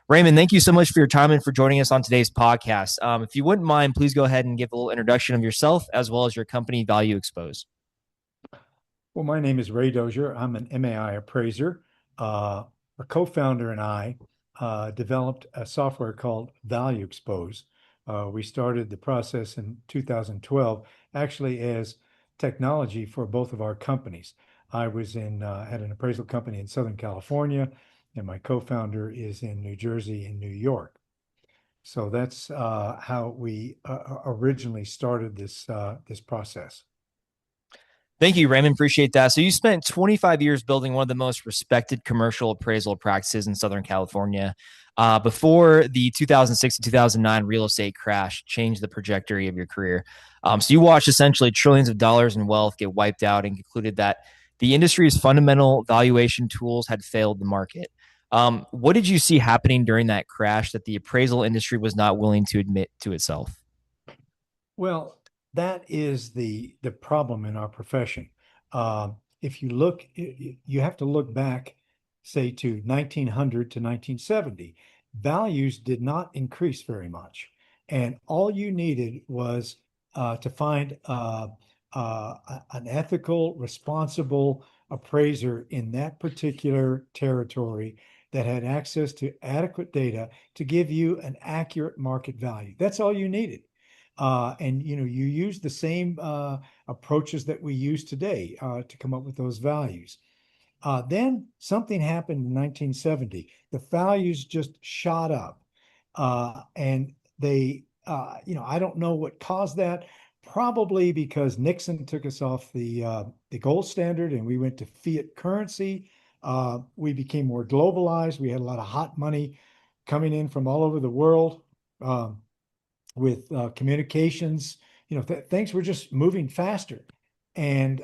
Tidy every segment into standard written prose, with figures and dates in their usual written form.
Raymond, thank you so much for your time and for joining us on today's podcast. If you wouldn't mind, please go ahead and give a little introduction of yourself as well as your company, ValuExpose. Well, my name is Ray Dozier. I'm an MAI appraiser. A co-founder and I developed a software called ValuExpose. We started the process in 2012, actually as technology for both of our companies. I was had an appraisal company in Southern California, and my co-founder is in New Jersey and New York. So that's how we originally started this process. Thank you, Raymond. Appreciate that. So you spent 25 years building one of the most respected commercial appraisal practices in Southern California before the 2006 to 2009 real estate crash changed the trajectory of your career. So you watched essentially trillions of dollars in wealth get wiped out and concluded that the industry's fundamental valuation tools had failed the market. What did you see happening during that crash that the appraisal industry was not willing to admit to itself? Well, that is the problem in our profession. If you look, you have to look back, say, to 1900 to 1970. Values did not increase very much, and all you needed was to find an ethical, responsible appraiser in that particular territory that had access to adequate data to give you an accurate market value. That's all you needed. And you use the same approaches that we use today to come up with those values. Then something happened in 1970. The values just shot up, and they, I don't know what caused that. Probably because Nixon took us off the gold standard and we went to fiat currency. We became more globalized. We had a lot of hot money coming in from all over the world. With communications, things were just moving faster. And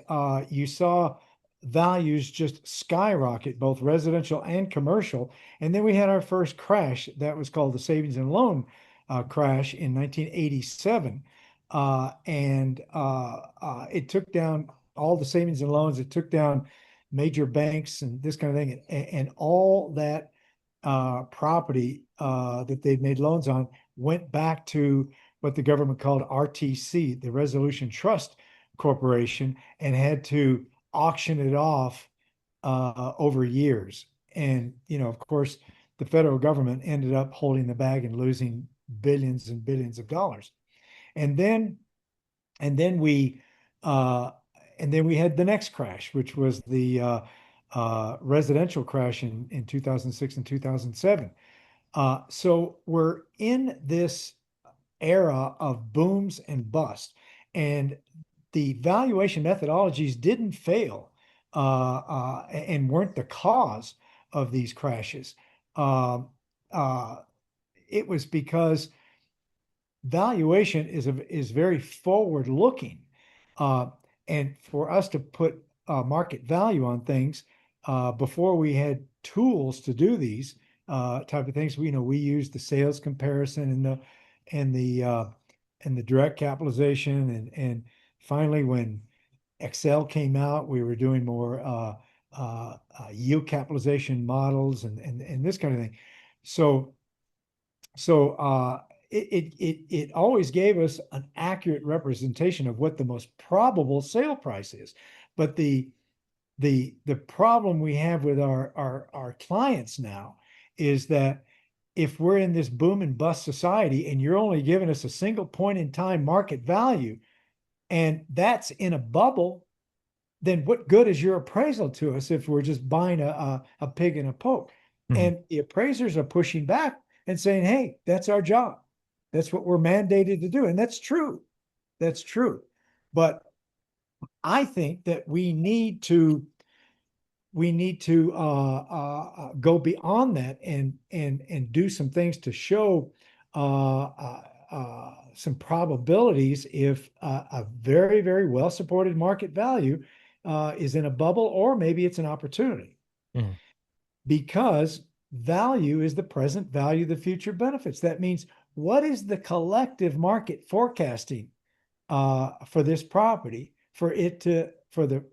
you saw values just skyrocket, both residential and commercial. And then we had our first crash that was called the savings and loan crash in 1987. And it took down all the savings and loans. It took down major banks and this kind of thing. And all that property that they'd made loans on went back to what the government called RTC, the Resolution Trust Corporation, and had to auction it off over years. And, of course, the federal government ended up holding the bag and losing billions and billions of dollars. And then and then we uh, and then we had the next crash, which was the residential crash in 2006 and 2007. So we're in this era of booms and bust, and the valuation methodologies didn't fail and weren't the cause of these crashes. Uh, uh, it was because valuation is very forward looking, uh, and for us to put market value on things before we had tools to do these type of things, we use the sales comparison and the uh, and the direct capitalization, and finally when Excel came out, we were doing more yield capitalization models and this kind of thing. So so it always gave us an accurate representation of what the most probable sale price is. But the problem we have with our clients now is that if we're in this boom and bust society and you're only giving us a single point in time market value, and that's in a bubble, then what good is your appraisal to us if we're just buying a pig in a poke? Mhm. And the appraisers are pushing back and saying, hey, that's our job. That's what we're mandated to do. And that's true. That's true. But I think that we need to go beyond that and do some things to show some probabilities if a very, very well supported market value is in a bubble, or maybe it's an opportunity, Mhm. because value is the present value of the future benefits. That means, what is the collective market forecasting for this property for the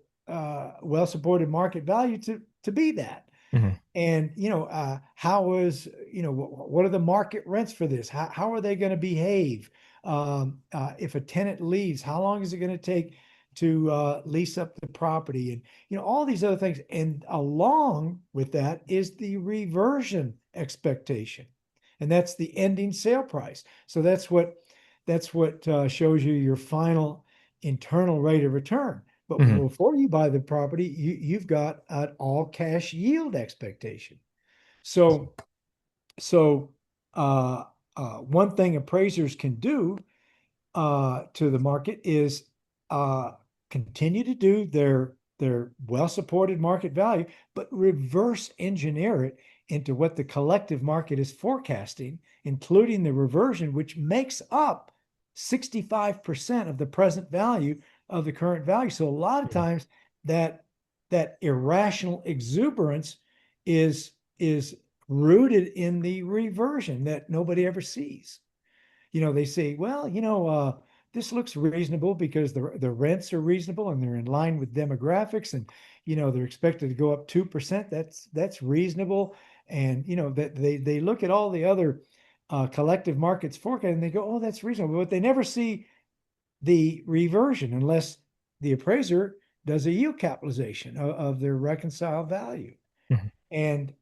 well supported market value to be that? Mhm. And, how is, what are the market rents for this? How are they going to behave? If a tenant leaves, how long is it going to take to lease up the property? And, all these other things. And along with that is the reversion expectation. And that's the ending sale price. So that's what shows you your final internal rate of return. But Mhm. before you buy the property, you've got an all cash yield expectation. So, so uh, one thing appraisers can do to the market is uh, continue to do their well-supported market value, but reverse engineer it into what the collective market is forecasting, including the reversion, which makes up 65% of the present value of the current value. So a lot of Mhm. times that that irrational exuberance is rooted in the reversion that nobody ever sees. They say, well, this looks reasonable because the rents are reasonable and they're in line with demographics, and they're expected to go up 2%. That's reasonable. And that they look at all the other collective markets forecast and they go, oh, that's reasonable. But they never see the reversion unless the appraiser does a yield capitalization of their reconciled value. Mhm. And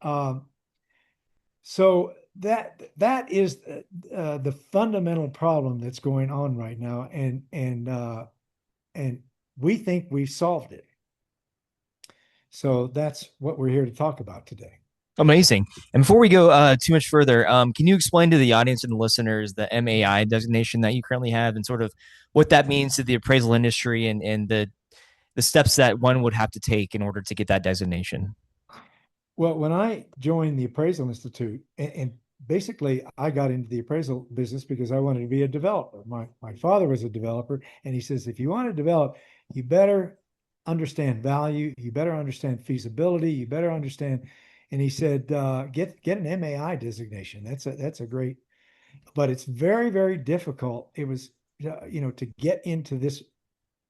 so that is the fundamental problem that's going on right now, and we think we've solved it. So that's what we're here to talk about today. Amazing. And before we go too much further, can you explain to the audience and the listeners the MAI designation that you currently have and sort of what that means to the appraisal industry and the steps that one would have to take in order to get that designation? Well, when I joined the Appraisal Institute, and basically I got into the appraisal business because I wanted to be a developer. My father was a developer, and he says, if you want to develop, you better understand value, you better understand feasibility, you better understand. And he said, get an MAI designation. That's a great, but it's very, very difficult. It was, to get into this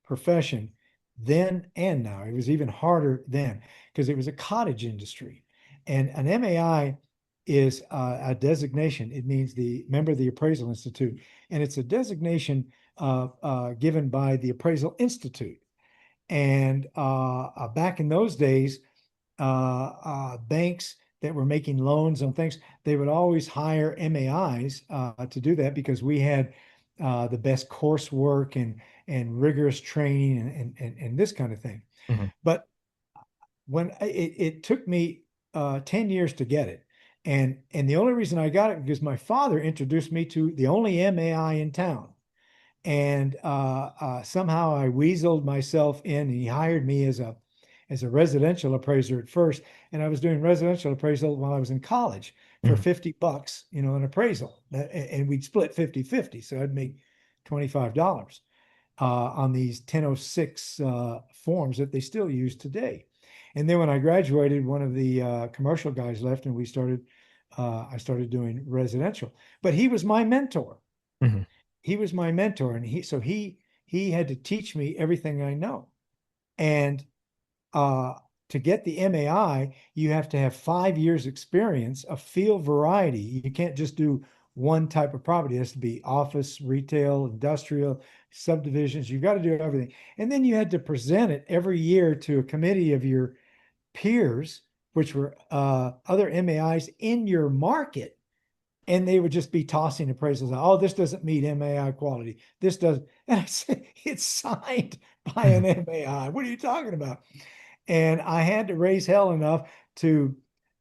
profession then and now. It was even harder then because it was a cottage industry. And an MAI is a designation. It means the member of the Appraisal Institute. And it's a designation given by the Appraisal Institute. And back in those days, banks that were making loans on things, they would always hire MAIs to do that because we had the best coursework and rigorous training and this kind of thing. Mhm. But when it took me 10 years to get it. And the only reason I got it because my father introduced me to the only MAI in town. And somehow I weaseled myself in. And he hired me as a residential appraiser at first, and I was doing residential appraisal while I was in college for Mhm. $50, an appraisal, and we'd split 50-50, so I'd make $25 on these 1006 forms that they still use today. And then when I graduated, one of the commercial guys left, and I started doing residential. But he was my mentor. Mhm. He was my mentor, and he had to teach me everything I know. And uh, to get the MAI, you have to have 5 years experience of field variety. You can't just do one type of property. It has to be office, retail, industrial, subdivisions. You've got to do everything. And then you had to present it every year to a committee of your peers, which were other MAIs in your market, and they would just be tossing appraisals out. Oh, this doesn't meet MAI quality. This does. And I said, it's signed by an Mhm. MAI. What are you talking about? And I had to raise hell enough to,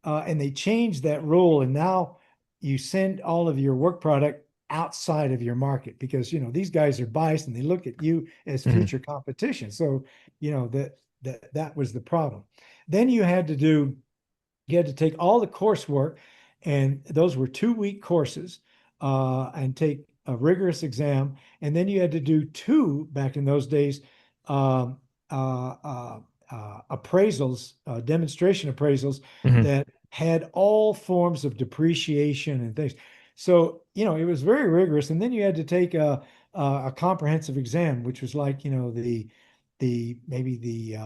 and they changed that rule. And now you send all of your work product outside of your market because, these guys are biased and they look at you as Mhm. future competition. So, that was the problem. Then you had to take all the coursework, and those were 2-week courses, and take a rigorous exam. And then you had to do two, back in those days, um, appraisals, demonstration appraisals Mhm. that had all forms of depreciation and things. So, it was very rigorous. And then you had to take a comprehensive exam, which was like, the maybe the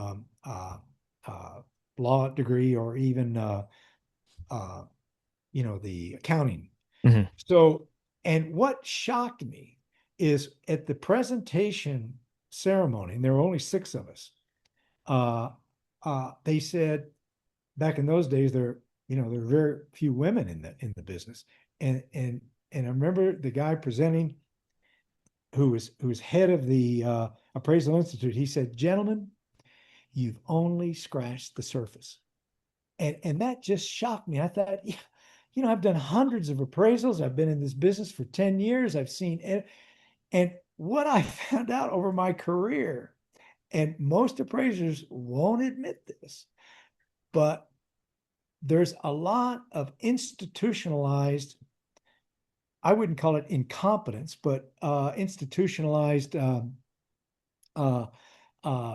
law degree or even the accounting. Hmm. So, and what shocked me is at the presentation ceremony, and there were only 6 of us. They said back in those days there were very few women in the business, and I remember the guy presenting who was head of the Appraisal Institute. He said, "Gentlemen, you've only scratched the surface," and that just shocked me. I thought, yeah, I've done hundreds of appraisals. I've been in this business for 10 years. I've seen it. And what I found out over my career, and most appraisers won't admit this, but there's a lot of institutionalized, I wouldn't call it incompetence, but institutionalized uh,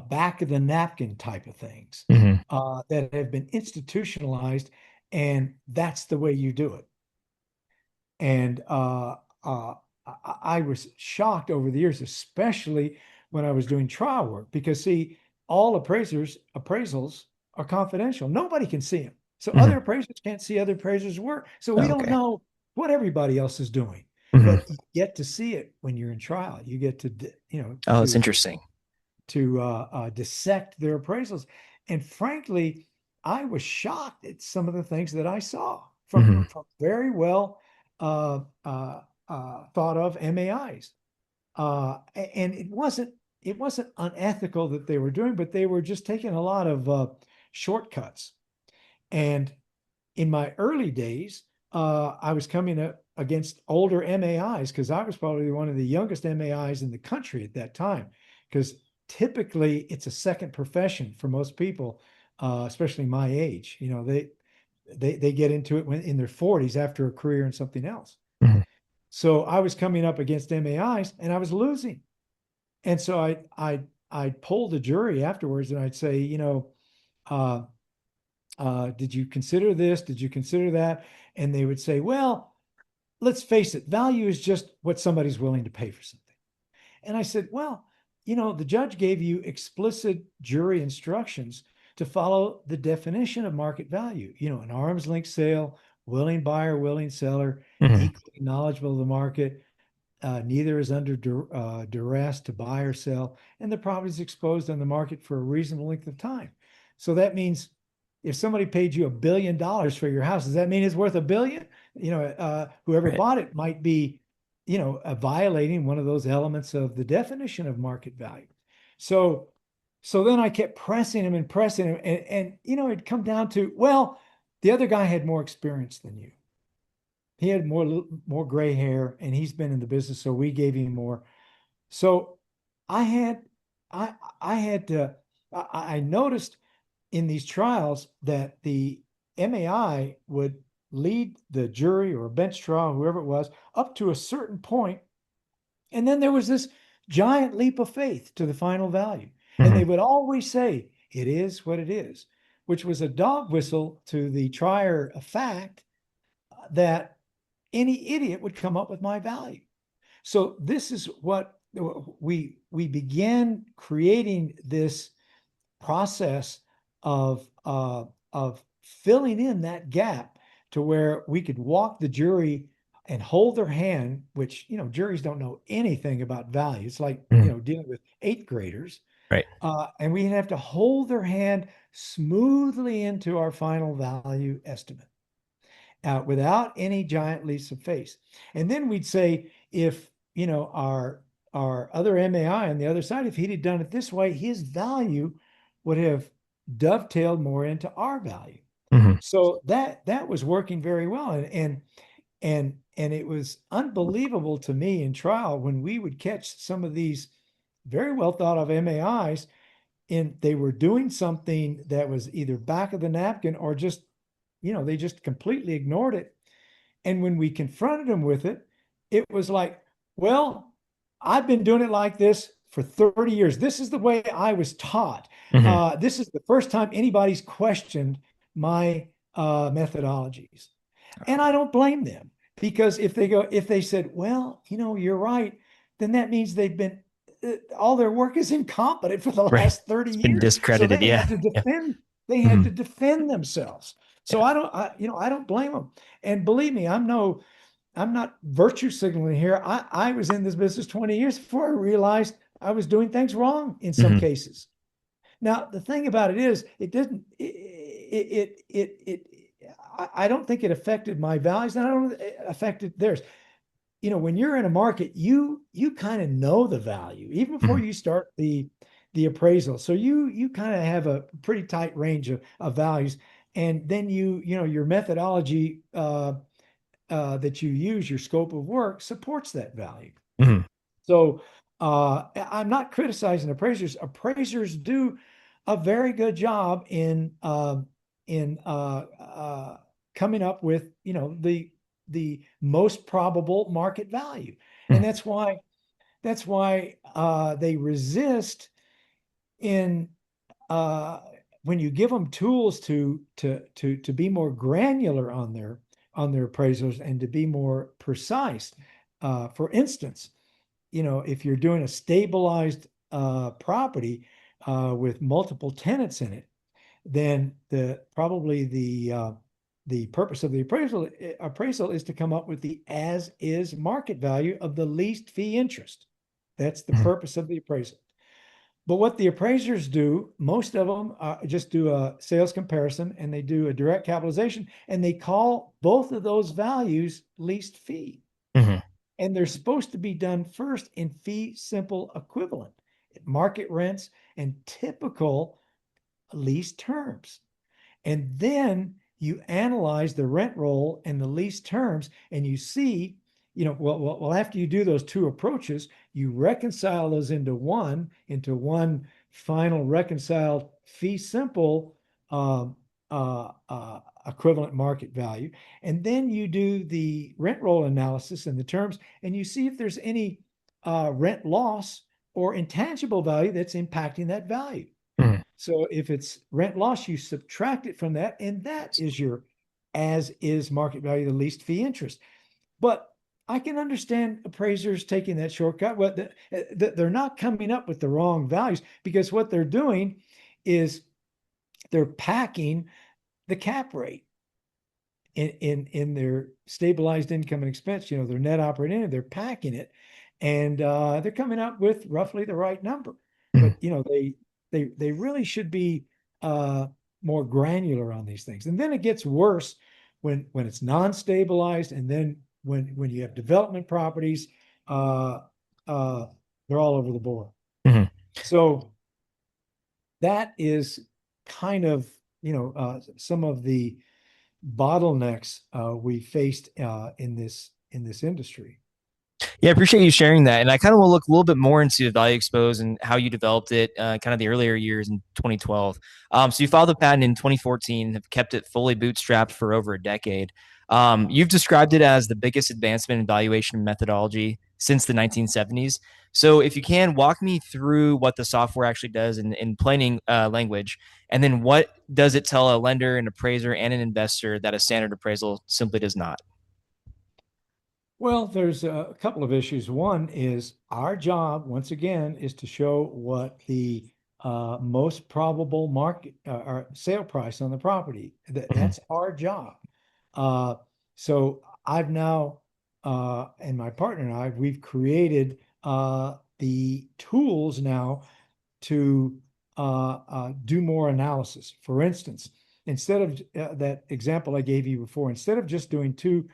back of the napkin type of things Hmm. that have been institutionalized, and that's the way you do it. And uh, I was shocked over the years, especially when I was doing trial work, because see, all appraisals are confidential. Nobody can see them. So Hmm. other appraisers can't see other appraisers' work. So we Oh, don't okay. know what everybody else is doing. Hmm. But you get to see it when you're in trial. You get to, Oh, it's interesting. dissect their appraisals. And frankly, I was shocked at some of the things that I saw Hmm. from very well uh, thought of MAIs. And it wasn't unethical that they were doing, but they were just taking a lot of shortcuts. And in my early days, I was coming up against older MAIs because I was probably one of the youngest MAIs in the country at that time. Because typically it's a second profession for most people, especially my age. They get into it when in their 40s after a career in something else. Hmm. So I was coming up against MAIs and I was losing. And so I'd pull the jury afterwards and I'd say, uh, did you consider this? Did you consider that? And they would say, well, let's face it, value is just what somebody's willing to pay for something. And I said, well, the judge gave you explicit jury instructions to follow the definition of market value, an arm's length sale, willing buyer, willing seller, Hmm. equally knowledgeable of the market, neither is under duress to buy or sell, and the property is exposed on the market for a reasonable length of time. So that means if somebody paid you $1 billion for your house, does that mean it's worth $1 billion? Whoever Right. bought it might be, violating one of those elements of the definition of market value. So, so then I kept pressing him and pressing him, and it'd come down to, well, the other guy had more experience than you. He had more gray hair, and he's been in the business, so we gave him more. So I had I had to I noticed in these trials that the MAI would lead the jury or a bench trial, whoever it was, up to a certain point, and then there was this giant leap of faith to the final value. And Hmm. they would always say, it is what it is, which was a dog whistle to the trier of fact that any idiot would come up with my value. So this is what we began creating this process of filling in that gap to where we could walk the jury and hold their hand, which juries don't know anything about value. It's like Hmm. dealing with eighth graders, Right. and we have to hold their hand smoothly into our final value estimate without any giant leaps of faith. And then we'd say, if our other MAI on the other side, if he'd have done it this way, his value would have dovetailed more into our value. Hmm. So that was working very well, and it was unbelievable to me in trial when we would catch some of these very well thought of MAIs, and they were doing something that was either back of the napkin or just they just completely ignored it. And when we confronted them with it, it was like, well, I've been doing it like this for 30 years. This is the way I was taught. Hmm. This is the first time anybody's questioned my methodologies. And I don't blame them, because if they said, well, you're right, then that means they've been, all their work is incompetent for the Right. last 30 It's been years. So discredited. Yeah. Yeah. they had Hmm. to defend themselves. So Yeah. I don't blame them. And believe me, I'm not virtue signaling here. I was in this business 20 years before I realized I was doing things wrong in some Hmm. cases. Now, the thing about it is, it didn't, I don't think it affected my values, and I don't it affected theirs. When you're in a market, you kind of know the value even before Hmm. you start the appraisal. So you kind of have a pretty tight range of values, and then your methodology that you use, your scope of work supports that value. Hmm. So I'm not criticizing appraisers. Appraisers do a very good job in coming up with the most probable market value, and that's why they resist in uh, when you give them tools to be more granular on their appraisals and to be more precise. For instance, if you're doing a stabilized property with multiple tenants in it, then the purpose of the appraisal is to come up with the as is market value of the least fee interest. That's the Hmm. purpose of the appraisal. But what the appraisers do, most of them just do a sales comparison and they do a direct capitalization and they call both of those values least fee. Hmm. And they're supposed to be done first in fee simple equivalent, market rents, and typical lease terms. And then you analyze the rent roll and the lease terms, and you see, after you do those two approaches, you reconcile those into one final reconciled fee simple um, equivalent market value. And then you do the rent roll analysis and the terms, and you see if there's any rent loss or intangible value that's impacting that value. Hmm. So if it's rent loss, you subtract it from that, and that is your as is market value, the least fee interest. But I can understand appraisers taking that shortcut. They're not coming up with the wrong values because what they're doing is they're packing the cap rate in their stabilized income and expense, their net operating income, they're packing it and they're coming up with roughly the right number. Hmm. But they really should be uh, more granular on these things. And then it gets worse when it's non-stabilized, and then when you have development properties, uh, uh, they're all over the board. Hmm. So that is kind of some of the bottlenecks we faced in this industry. Yeah, I appreciate you sharing that. And I kind of want to look a little bit more into ValueXpose and how you developed it, kind of the earlier years in 2012. So you filed the patent in 2014, have kept it fully bootstrapped for over a decade. You've described it as the biggest advancement in valuation methodology since the 1970s. So if you can, walk me through what the software actually does in plain language, and then what does it tell a lender, an appraiser, and an investor that a standard appraisal simply does not? Well, there's a couple of issues. One is our job, once again, is to show what the most probable market or sale price on the property. Mhm. That's our job. Uh, so I've now, and my partner and I, we've created the tools now to do more analysis. For instance, instead of that example I gave you before, instead of just doing two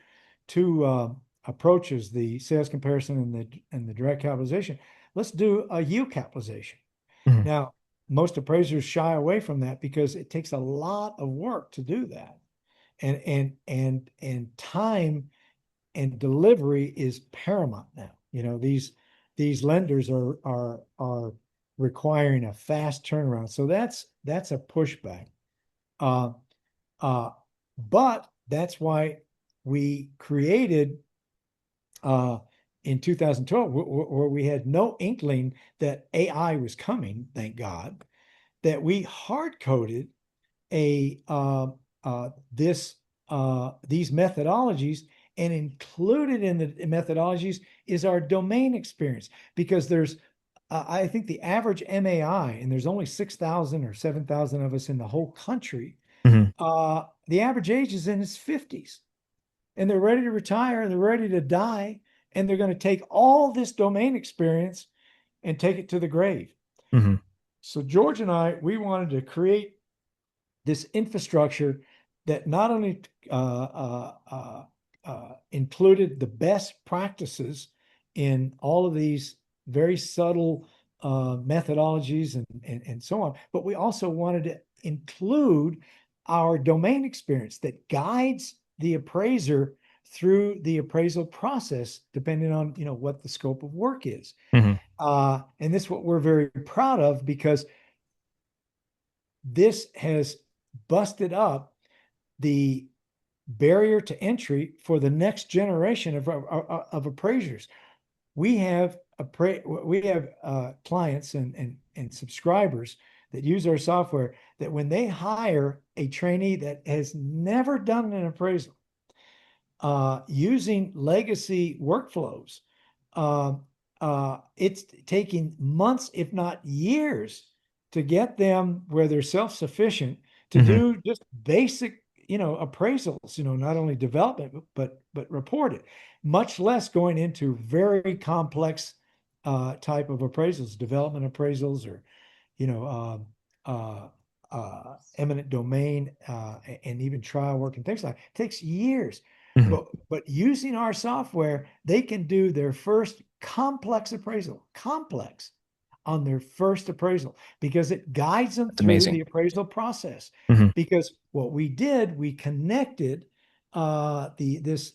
approaches, the sales comparison and the direct capitalization, let's do a yield capitalization. Mhm. Now, most appraisers shy away from that because it takes a lot of work to do that, and time and delivery is paramount now. These lenders are requiring a fast turnaround, so that's a pushback. Uh, uh, but that's why we created uh, in 2012, where we had no inkling that AI was coming, thank God, that we hard coded a this these methodologies, and included in the methodologies is our domain experience, because there's I think the average MAI, and there's only 6,000 or 7,000 of us in the whole country, Hmm. The average age is in its 50s, and they're ready to retire, they're ready to die, and they're going to take all this domain experience and take it to the grave. Hmm. So George and I, we wanted to create this infrastructure that not only included the best practices in all of these very subtle methodologies and so on, but we also wanted to include our domain experience that guides the appraiser through the appraisal process, depending on what the scope of work is. Hmm. And this is what we're very proud of, because this has busted up the barrier to entry for the next generation of appraisers. We have clients and subscribers that use our software, that when they hire a trainee that has never done an appraisal, using legacy workflows, uh, it's taking months, if not years, to get them where they're self-sufficient to Hmm. do just basic, appraisals, not only development, but report it, much less going into very complex type of appraisals, development appraisals, or you know, eminent domain, and even trial work and things like that. It takes years. Hmm. But using our software, they can do their first complex appraisal, complex, on their first appraisal, because it guides them That's through amazing. the appraisal process. Hmm. Because what we did, we connected this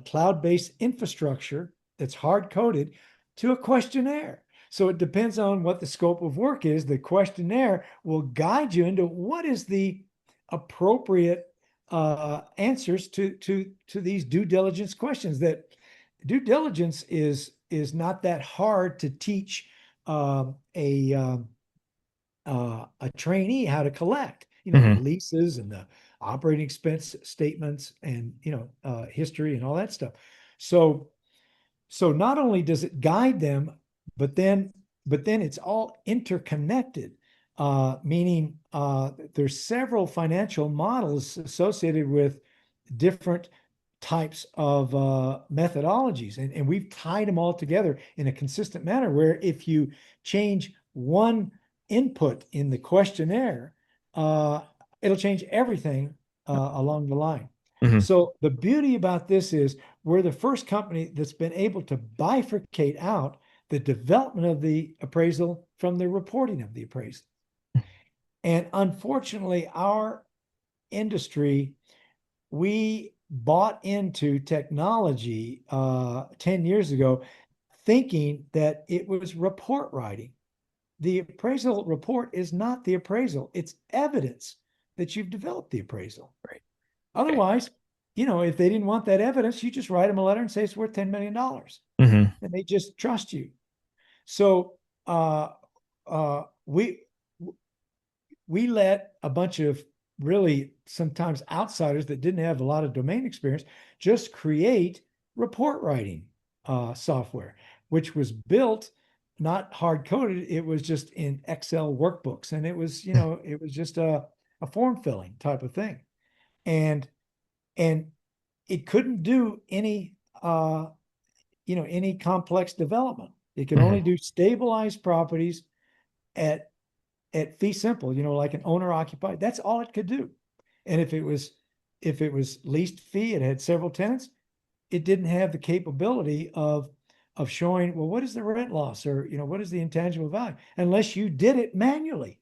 cloud-based infrastructure that's hard coded to a questionnaire. So it depends on what the scope of work is. The questionnaire will guide you into what is the appropriate answers to these due diligence questions. That due diligence is not that hard to teach a trainee how to collect. The Hmm. leases and the operating expense statements, and history and all that stuff. So so not only does it guide them, but then it's all interconnected, meaning there's several financial models associated with different types of methodologies, and we've tied them all together in a consistent manner, where if you change one input in the questionnaire, uh, it'll change everything along the line. Hmm. So the beauty about this is, we're the first company that's been able to bifurcate out the development of the appraisal from the reporting of the appraisal. And unfortunately, our industry, we bought into technology 10 years ago, thinking that it was report writing. The appraisal report is not the appraisal, it's evidence that you've developed the appraisal. Right. Okay. Otherwise, if they didn't want that evidence, you just write them a letter and say it's worth $10 million, Hmm. and they just trust you. So uh, uh, we let a bunch of really sometimes outsiders that didn't have a lot of domain experience just create report writing software, which was built not hard coded. It was just in Excel workbooks, and it was just a form filling type of thing, and and it couldn't do any complex development. It could only Hmm. do stabilized properties at fee simple, like an owner occupied. That's all it could do. And if it was leased fee, it had several tenants, it didn't have the capability of showing, well, what is the rent loss, or what is the intangible value, unless you did it manually,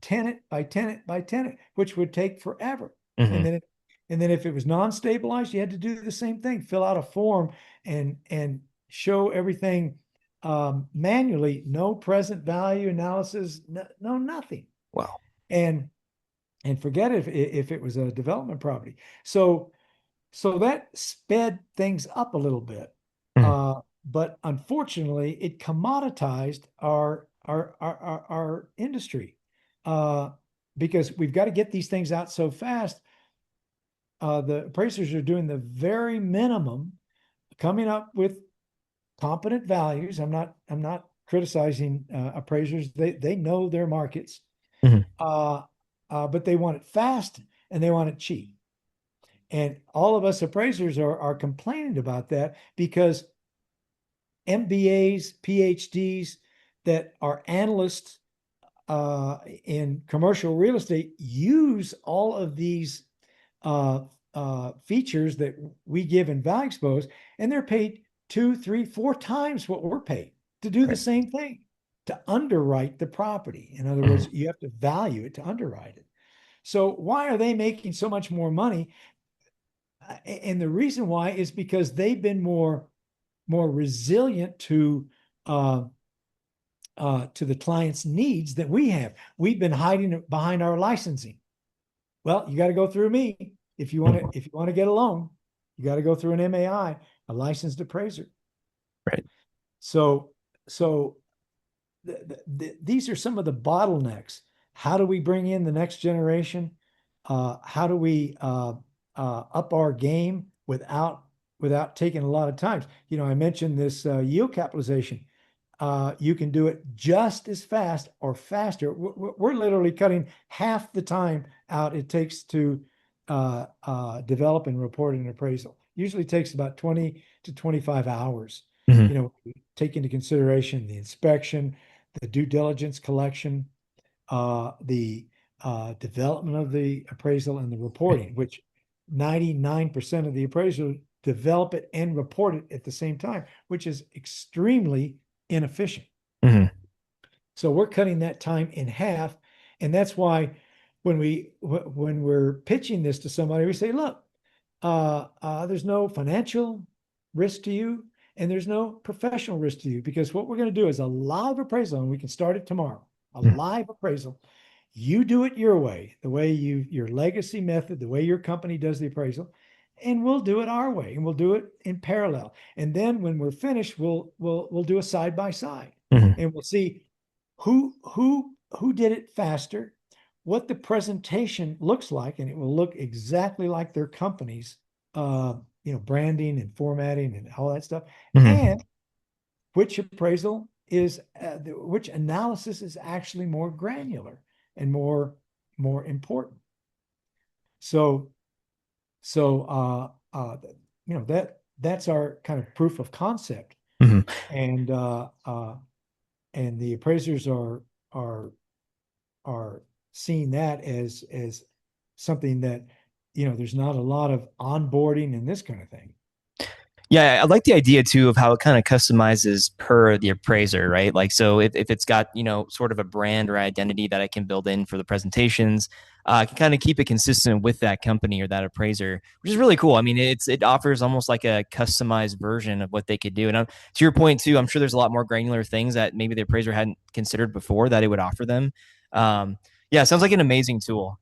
tenant by tenant by tenant, which would take forever. And Hmm. then if it was non-stabilized, you had to do the same thing, fill out a form and show everything manually, no present value analysis, no nothing. Wow. And forget if it was a development property. So that sped things up a little bit. Hmm. But unfortunately, it commoditized our industry, uh, because we've got to get these things out so fast. The appraisers are doing the very minimum, coming up with competent values. I'm not criticizing appraisers. They know their markets, Hmm. uh, but they want it fast, and they want it cheap. And all of us appraisers are complaining about that because MBAs, PhDs that are analysts in commercial real estate use all of these uh, features that we give in ValueXpose, and they're paid 2, 3, 4 times what we're paid to do the Right. same thing, to underwrite the property. In other Mhm. words, you have to value it to underwrite it. So why are they making so much more money? And the reason why is because they've been more resilient to the client's needs than we have. We've been hiding behind our licensing. Well, you got to go through me Mhm. if you want to get a loan. You got to go through an MAI, a licensed appraiser. Right. So so these are some of the bottlenecks. How do we bring in the next generation? How do we up our game without taking a lot of time? I mentioned this yield capitalization. You can do it just as fast or faster. We're literally cutting half the time out it takes to develop and report an appraisal. Usually takes about 20 to 25 hours. Mhm. Take into consideration the inspection, the due diligence collection, the development of the appraisal, and the Right. reporting, which 99% of the appraisals develop it and report it at the same time, which is extremely inefficient. Mhm. So we're cutting that time in half, and that's why when we're pitching this to somebody, we say, "Look, there's no financial risk to you, and there's no professional risk to you, because what we're going to do is a live appraisal, and we can start it tomorrow. A Mhm. live appraisal. You do it your way, the way your legacy method, the way your company does the appraisal, and we'll do it our way, and we'll do it in parallel. And then when we're finished, we'll do a side by side, Mhm. and we'll see who did it faster, what the presentation looks like, and it will look exactly like their company's branding and formatting and all that stuff, Mhm. and which analysis is actually more granular and more important. So so that's our kind of proof of concept, Mhm. and the appraisers are are seeing that as something that there's not a lot of onboarding and this kind of thing. Yeah, I like the idea too of how it kind of customizes per the appraiser, right? Like, so if it's got, sort of a brand or identity that I can build in for the presentations, I can kind of keep it consistent with that company or that appraiser, which is really cool. I mean, it offers almost like a customized version of what they could do. And to your point too, I'm sure there's a lot more granular things that maybe the appraiser hadn't considered before that it would offer them. Yeah, it sounds like an amazing tool.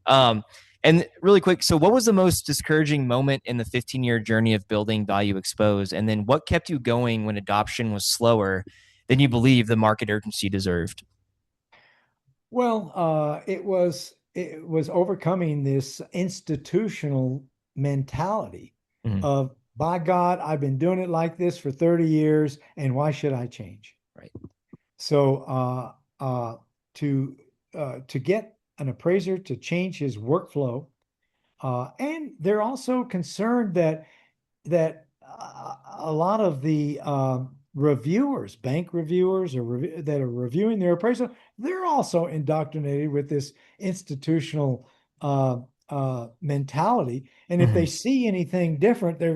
And really quick, so what was the most discouraging moment in the 15-year journey of building ValueXpose? And then what kept you going when adoption was slower than you believe the market urgency deserved? Well, it was overcoming this institutional mentality Mhm. of, by God, I've been doing it like this for 30 years, and why should I change? Right. So to to get an appraiser to change his workflow, and they're also concerned that a lot of the reviewers, bank reviewers, that are reviewing their appraisal, they're also indoctrinated with this institutional mentality. And if they Mhm. see anything different, they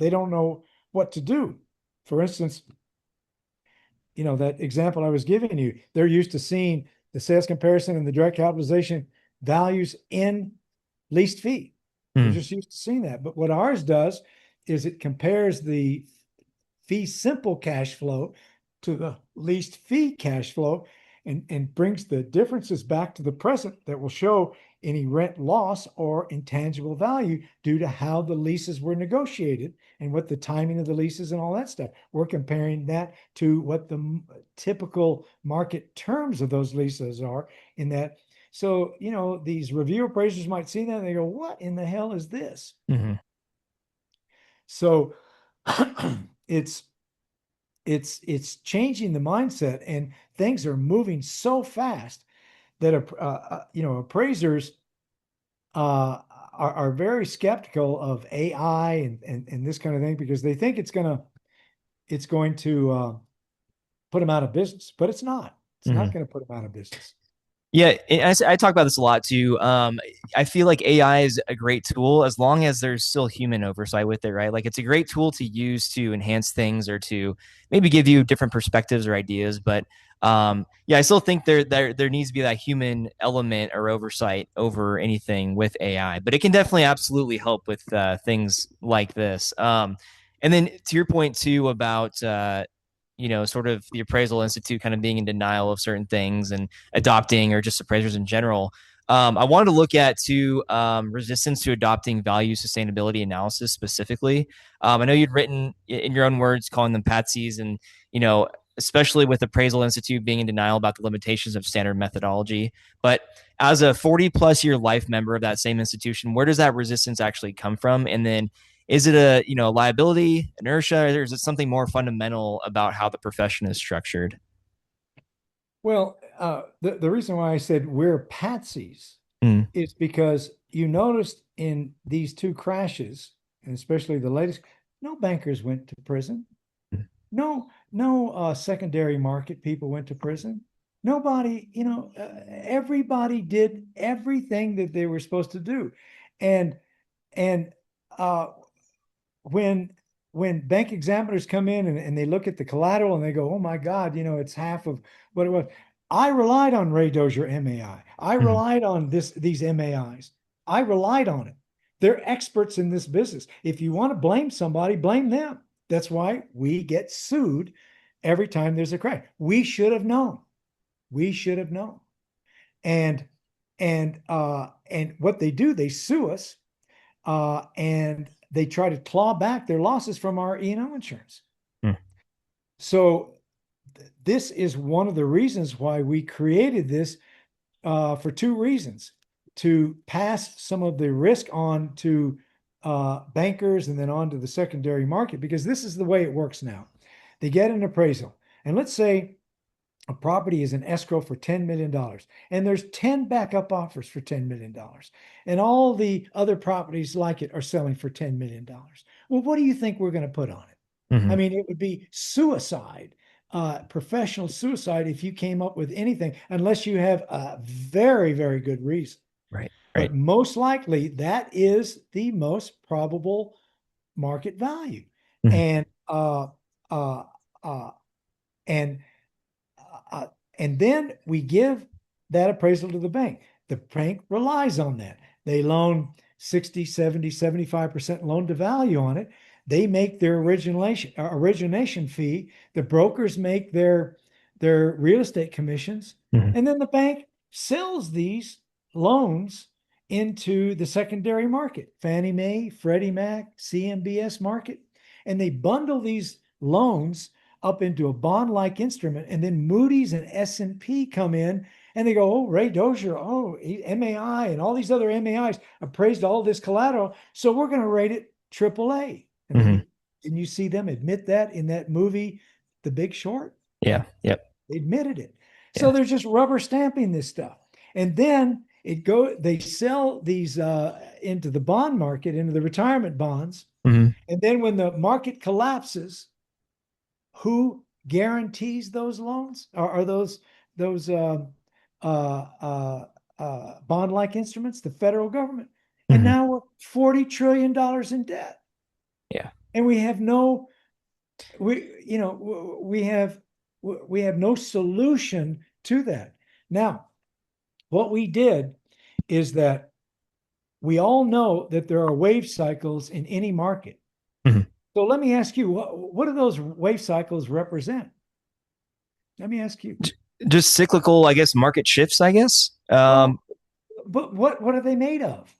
don't know what to do. For instance, that example I was giving you, they're used to seeing the sales comparison and the direct capitalization values in leased fee. They're Mhm. just used to seeing that. But what ours does is it compares the fee simple cash flow to the leased fee cash flow, and brings the differences back to the present that will show any rent loss or intangible value due to how the leases were negotiated and what the timing of the leases and all that stuff. We're comparing that to what the typical market terms of those leases are in that. So, these review appraisers might see that and they go, what in the hell is this? Mhm. So it's it's changing the mindset, and things are moving so fast that appraisers are very skeptical of AI and this kind of thing because they think it's going to put them out of business, but it's not. It's Mm-hmm. not going to put them out of business. Yeah, and I talk about this a lot too. I feel like AI is a great tool as long as there's still human oversight with it, right? Like it's a great tool to use to enhance things or to maybe give you different perspectives or ideas. But yeah, I still think there needs to be that human element or oversight over anything with AI. But it can definitely absolutely help with things like this. And then to your point too about sort of the appraisal institute kind of being in denial of certain things and adopting or just appraisers in general. I wanted to look at resistance to adopting value sustainability analysis specifically. I know you'd written in your own words calling them patsies, and you know, especially with Appraisal Institute being in denial about the limitations of standard methodology. But as a 40 plus year life member of that same institution, where does that resistance actually come from? And then is it a liability, inertia, or is it something more fundamental about how the profession is structured? Well, the reason why I said we're patsies Mm. is because you noticed in these two crashes, and especially the latest, no bankers went to prison. No, secondary market people went to prison. Nobody, everybody did everything that they were supposed to do. And and uh, when when bank examiners come in and they look at the collateral and they go, oh my God, it's half of what it was. I relied on Ray Dozier MAI. I Mm. relied on these MAIs. I relied on it. They're experts in this business. If you want to blame somebody, blame them. That's why we get sued every time there's a crash. We should have known. We should have known. And and what they do, they sue us and they try to claw back their losses from our E&O insurance. Mm. So this is one of the reasons why we created this for two reasons: to pass some of the risk on to bankers and then on to the secondary market, because this is the way it works now. They get an appraisal, and let's say a property is in escrow for $10 million and there's 10 backup offers for $10 million and all the other properties like it are selling for $10 million. Well, what do you think we're going to put on it? I Hmm. mean, it would be suicide, professional suicide, if you came up with anything, unless you have a very, very good reason. Right. Right. But most likely, that is the most probable market value. Hmm. And uh, uh, and uh, and then we give that appraisal to the bank. The bank relies on that. They loan 60, 70, 75% loan to value on it. They make their origination fee. The brokers make their real estate commissions. Hmm. And then the bank sells these loans into the secondary market, Fannie Mae, Freddie Mac, CMBS market. And they bundle these loans up into a bond-like instrument, and then Moody's and S&P come in and they go, oh, Ray Dozier, oh, MAI, and all these other MAIs appraised all this collateral, so we're going to rate it AAA. And then Hmm. you see them admit that in that movie, The Big Short. Yeah. Yep. They admitted it. So Yeah. they're just rubber stamping this stuff, and then they sell these into the bond market, into the retirement bonds, Hmm. and then when the market collapses, who guarantees those loans? Are those bond-like instruments? The federal government. And Hmm. now we're $40 trillion in debt, Yeah. and we have no we have no solution to that. Now, what we did is that we all know that there are wave cycles in any market. Hmm. So let me ask you, what do those wave cycles represent? Let me ask you. Just cyclical, I guess, market shifts, I guess. Well, but what are they made of?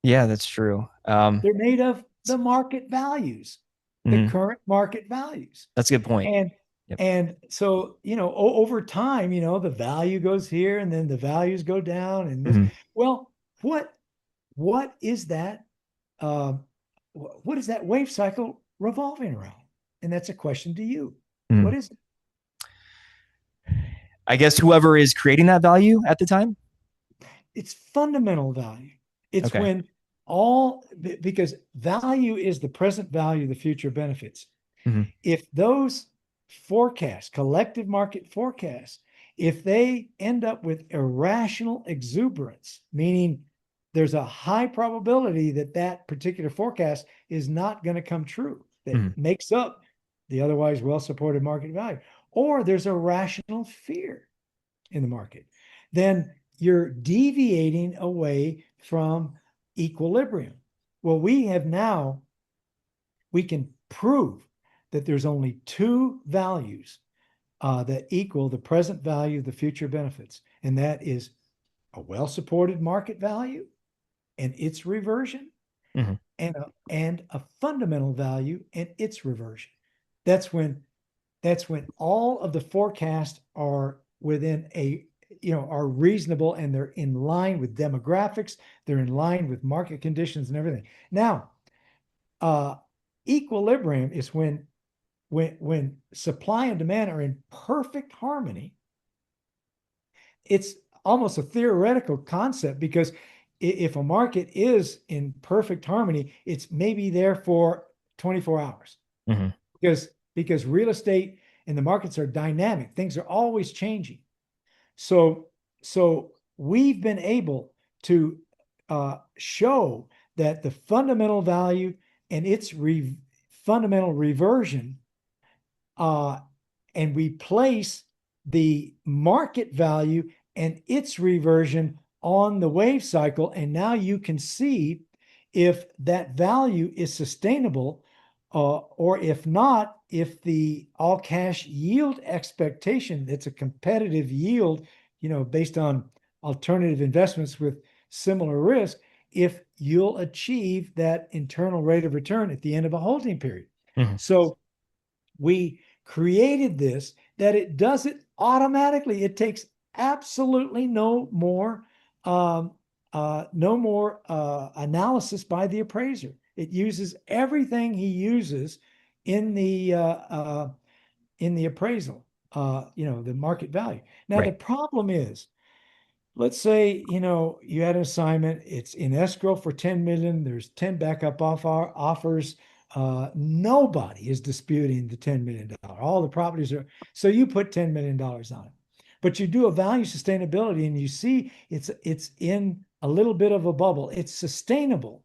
Yeah, that's true. They're made of the market values, the Mhm. current market values. That's a good point. And Yep. and so, over time, the value goes here and then the values go down and this. Hmm. Well, what is that? Uh, what is that wave cycle revolving around? And that's a question to you. Hmm. What is it? I guess whoever is creating that value at the time. It's fundamental value. It's Okay. when because value is the present value of the future benefits. Hmm. If those forecasts, collective market forecasts, if they end up with irrational exuberance, meaning there's a high probability that that particular forecast is not going to come true, that Hmm. makes up the otherwise well-supported market value, or there's a rational fear in the market, then you're deviating away from equilibrium. Well, we can prove that there's only two values that equal the present value of the future benefits, and that is a well-supported market value and its reversion, Hmm. and a fundamental value and its reversion. That's when all of the forecasts are within are reasonable, and they're in line with demographics, they're in line with market conditions and everything. Now, uh, equilibrium is when supply and demand are in perfect harmony. It's almost a theoretical concept, because if a market is in perfect harmony, it's maybe there for 24 hours, Hmm. because real estate and the markets are dynamic. Things are always changing. So we've been able to show that the fundamental value and its fundamental reversion, uh, and we place the market value and its reversion on the wave cycle. And now you can see if that value is sustainable, or if not, if the all cash yield expectation, it's a competitive yield, based on alternative investments with similar risk, if you'll achieve that internal rate of return at the end of a holding period. Hmm. So we created this, that it does it automatically. It takes absolutely no more analysis by the appraiser. It uses everything he uses in the appraisal, the market value. Now, the Right. problem is, let's say, you had an assignment, it's in escrow for 10 million, there's 10 backup offers. Nobody is disputing the $10 million. All the properties are, so you put $10 million on it. But you do a value sustainability, and you see it's in a little bit of a bubble. It's sustainable,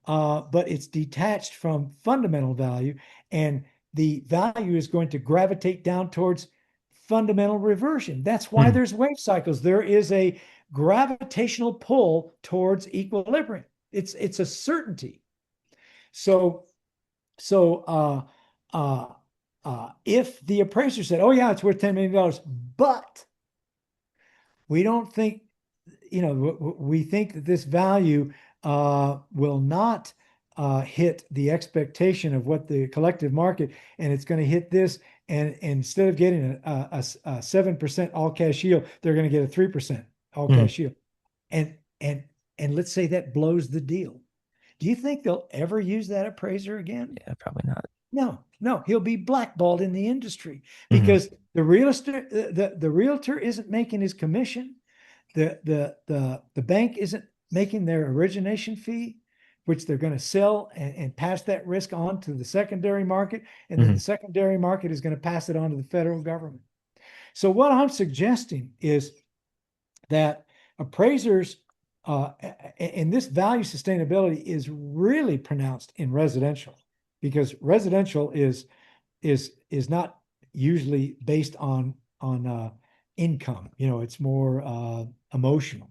but it's detached from fundamental value, and the value is going to gravitate down towards fundamental reversion. That's why Hmm. there's wave cycles. There is a gravitational pull towards equilibrium. It's a certainty. So if the appraiser said, "Oh yeah, it's worth $10 million," but we don't think, we think that this value will not hit the expectation of what the collective market, and it's going to hit this, and instead of getting a 7% all cash yield, they're going to get a 3% all Hmm. cash yield. And and and let's say that blows the deal. Do you think they'll ever use that appraiser again? Yeah, probably not. No, no, he'll be blackballed in the industry, Hmm. because the realtor isn't making his commission. The bank isn't making their origination fee, which they're going to sell and pass that risk on to the secondary market, and then Hmm. the secondary market is going to pass it on to the federal government. So what I'm suggesting is that appraisers, and this value sustainability is really pronounced in residential, because residential is not usually based on income. It's more emotional,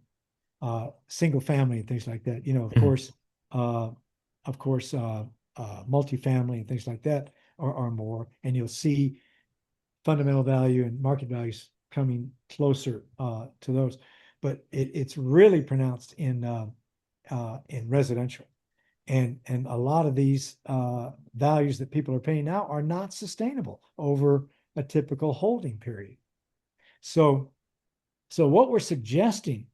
single family and things like that. Hmm. Uh, of course, multifamily and things like that are more, and you'll see fundamental value and market values coming closer to those. But it's really pronounced in residential, and a lot of these values that people are paying now are not sustainable over a typical holding period. So what we're suggesting,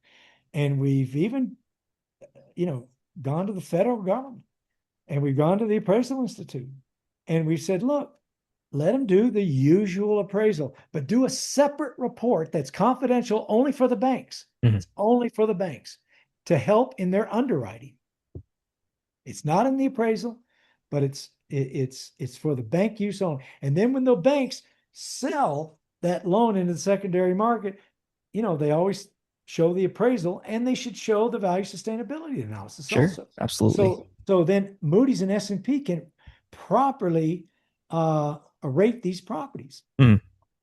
and we've even gone to the federal government, and we've gone to the Appraisal Institute, and we said, look, let them do the usual appraisal, but do a separate report that's confidential only for the banks. Hmm. It's only for the banks. to help in their underwriting. It's not in the appraisal, but it's for the bank use only. And then when the banks sell that loan into the secondary market, they always show the appraisal, and they should show the value sustainability analysis Sure. also. Absolutely. So then Moody's and S&P can properly rate these properties. Mm.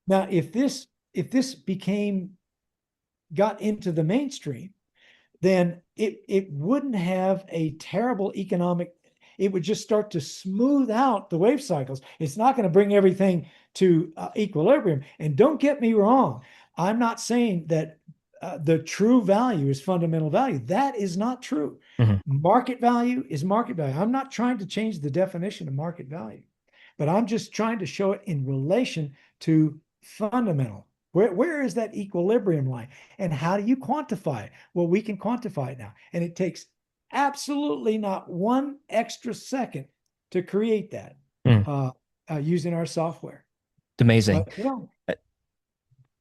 Now, if this got into the mainstream, then it wouldn't have a terrible economic. It would just start to smooth out the wave cycles. It's not going to bring everything to equilibrium. And don't get me wrong, I'm not saying that the true value is fundamental value. That is not true. Mm-hmm. Market value is market value. I'm not trying to change the definition of market value, but I'm just trying to show it in relation to fundamental. Where is that equilibrium line? And how do you quantify it? Well, we can quantify it now. And it takes absolutely not one extra second to create that Mm. using our software. Amazing. But, Uh,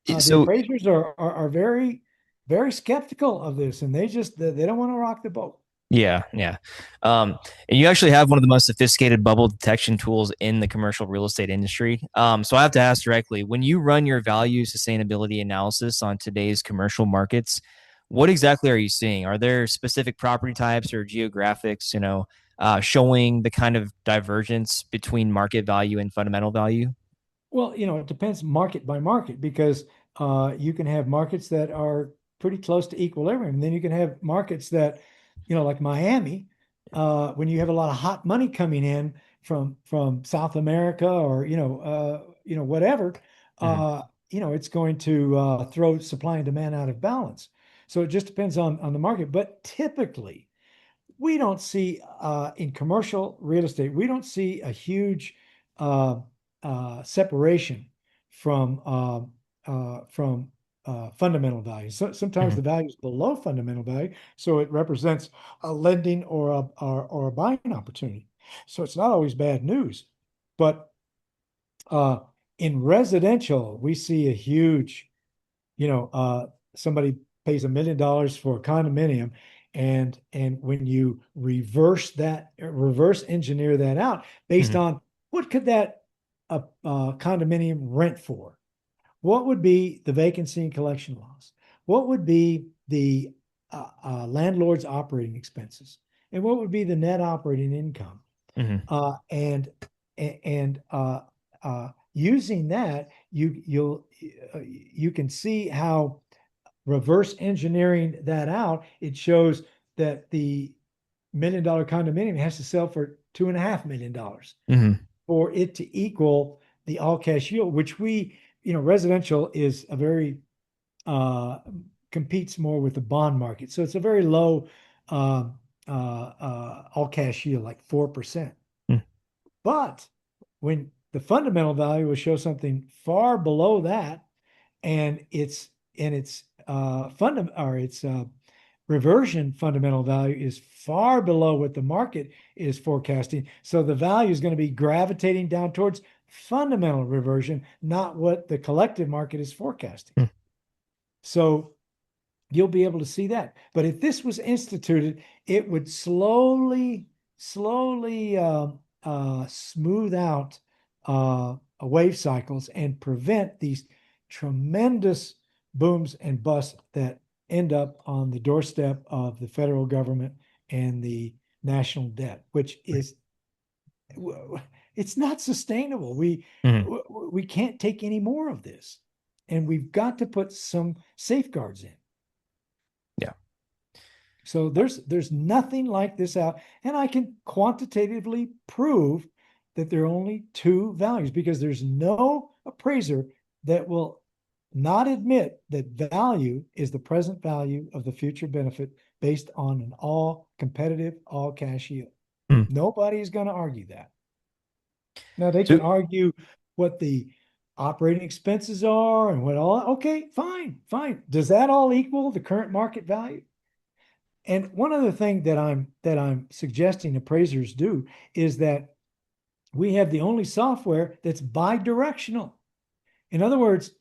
the So appraisers are very, very skeptical of this, and they don't want to rock the boat. yeah, yeah. And you actually have one of the most sophisticated bubble detection tools in the commercial real estate industry. So I have to ask directly, when you run your value sustainability analysis on today's commercial markets, what exactly are you seeing? Are there specific property types or geographics, showing the kind of divergence between market value and fundamental value? Well, it depends market by market, because you can have markets that are pretty close to equilibrium. And then you can have markets that, like Miami, when you have a lot of hot money coming in from South America, or whatever, Mhm. it's going to throw supply and demand out of balance. So it just depends on the market. But typically, we don't see in commercial real estate, we don't see a huge uh, separation from fundamental value. So sometimes Mhm. the value is below fundamental value, so it represents a lending or a buying opportunity. So it's not always bad news, but uh, in residential, we see a huge, somebody pays $1 million for a condominium, and when you reverse engineer that out based Mhm. on what could that condominium rent for, what would be the vacancy and collection loss, what would be the landlord's operating expenses, and what would be the net operating income, Mhm. and using that, you can see how reverse engineering that out, it shows that the $1 million condominium has to sell for $2.5 million Mhm. for it to equal the all cash yield, which residential is a very uh, competes more with the bond market. So it's a very low all cash yield, like 4%. Mhm. But when the fundamental value will show something far below that, and its reversion fundamental value is far below what the market is forecasting. So the value is going to be gravitating down towards fundamental reversion, not what the collective market is forecasting. Mhm. So you'll be able to see that. But if this was instituted, it would slowly smooth out wave cycles and prevent these tremendous booms and busts that end up on the doorstep of the federal government and the national debt, which is it's not sustainable. Mhm. We can't take any more of this, and we've got to put some safeguards in. Yeah. So there's nothing like this out, and I can quantitatively prove that there are only two values, because there's no appraiser that will not admit that value is the present value of the future benefit based on an all competitive, all cash yield. Mhm. Nobody is going to argue that. Now they So can argue what the operating expenses are and what all. Okay, fine, fine. Does that all equal the current market value? And one other thing that I'm suggesting appraisers do is that we have the only software that's bi-directional. In other words,